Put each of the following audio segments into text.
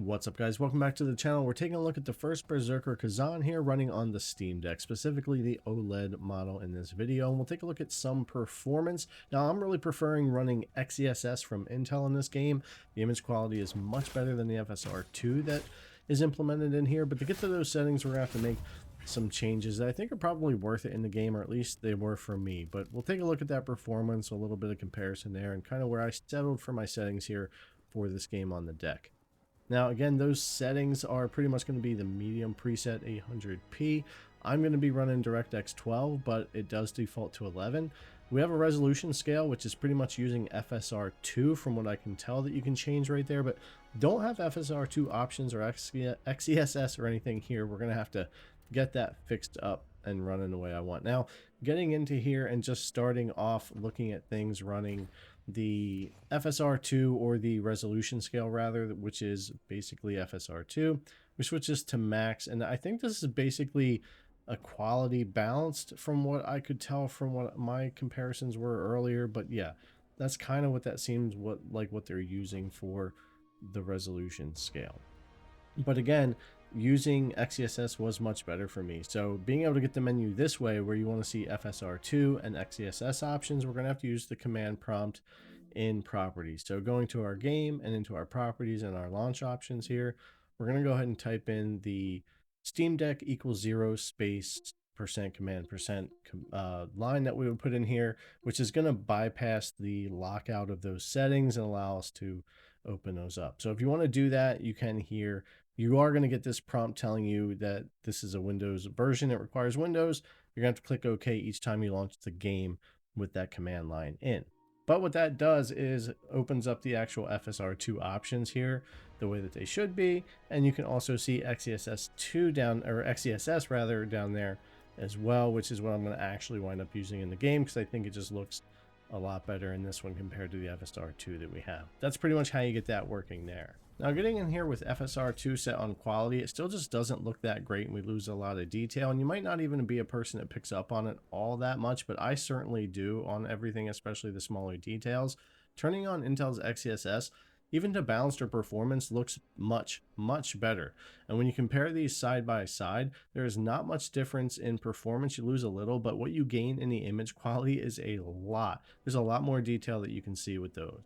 What's up, guys? Welcome back to the channel. We're taking a look at the First Berserker Khazan here, running on the Steam Deck, specifically the OLED model in this video, and we'll take a look at some performance. Now, I'm really preferring running XeSS from Intel in this game. The image quality is much better than the FSR2 that is implemented in here, but to get to those settings, we're going to have to make some changes that I think are probably worth it in the game, or at least they were for me. But we'll take a look at that performance, a little bit of comparison there, and kind of where I settled for my settings here for this game on the deck. Now, again, those settings are pretty much going to be the medium preset 800p. I'm going to be running DirectX 12, but it does default to 11. We have a resolution scale, which is pretty much using FSR2 from what I can tell that you can change right there, but don't have FSR2 options or XeSS or anything here. We're going to have to get that fixed up and running the way I want. Now, getting into here and just starting off looking at things running the FSR2 or the resolution scale rather, which is basically FSR2, we switches to max, and I think this is basically a quality balanced from what I could tell from what my comparisons were earlier. But yeah, that's kind of what that seems what they're using for the resolution scale. But again, using XeSS was much better for me. So being able to get the menu this way, where you want to see FSR2 and XeSS options, we're going to have to use the command prompt in properties. So going to our game and into our properties and our launch options here, we're going to go ahead and type in the Steam Deck = 0 space %command line that we would put in here, which is going to bypass the lockout of those settings and allow us to open those up. So if you want to do that, you can here. You are going to get this prompt telling you that this is a Windows version. It requires Windows. You're going to have to click OK each time you launch the game with that command line in. But what that does is opens up the actual FSR2 options here the way that they should be. And you can also see XeSS2 down, or XeSS rather, down there as well, which is what I'm going to actually wind up using in the game, because I think it just looks a lot better in this one compared to the FSR2 that we have. That's pretty much how you get that working there. Now, getting in here with FSR2 set on quality, it still just doesn't look that great, and we lose a lot of detail, and you might not even be a person that picks up on it all that much, but I certainly do on everything, especially the smaller details. Turning on Intel's XeSS, even to balanced or performance, looks much better. And when you compare these side by side, there is not much difference in performance. You lose a little, but what you gain in the image quality is a lot. There's a lot more detail that you can see with those.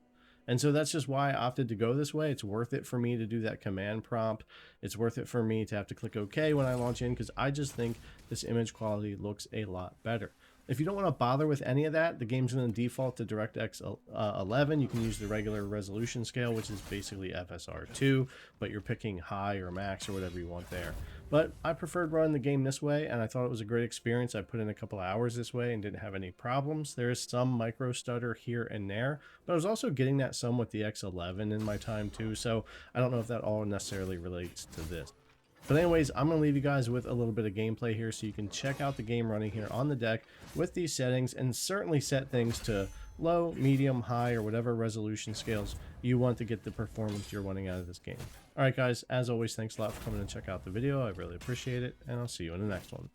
And so that's just why I opted to go this way. It's worth it for me to do that command prompt. It's worth it for me to have to click OK when I launch in, because I just think this image quality looks a lot better. If you don't want to bother with any of that, the game's going to default to DirectX 11. You can use the regular resolution scale, which is basically FSR2, but you're picking high or max or whatever you want there. But I preferred running the game this way, and I thought it was a great experience. I put in a couple hours this way and didn't have any problems. There is some micro stutter here and there, but I was also getting that some with the X11 in my time too, so I don't know if that all necessarily relates to this. But anyways, I'm going to leave you guys with a little bit of gameplay here so you can check out the game running here on the deck with these settings, and certainly set things to low, medium, high, or whatever resolution scales you want to get the performance you're wanting out of this game. Alright guys, as always, thanks a lot for coming and check out the video. I really appreciate it, and I'll see you in the next one.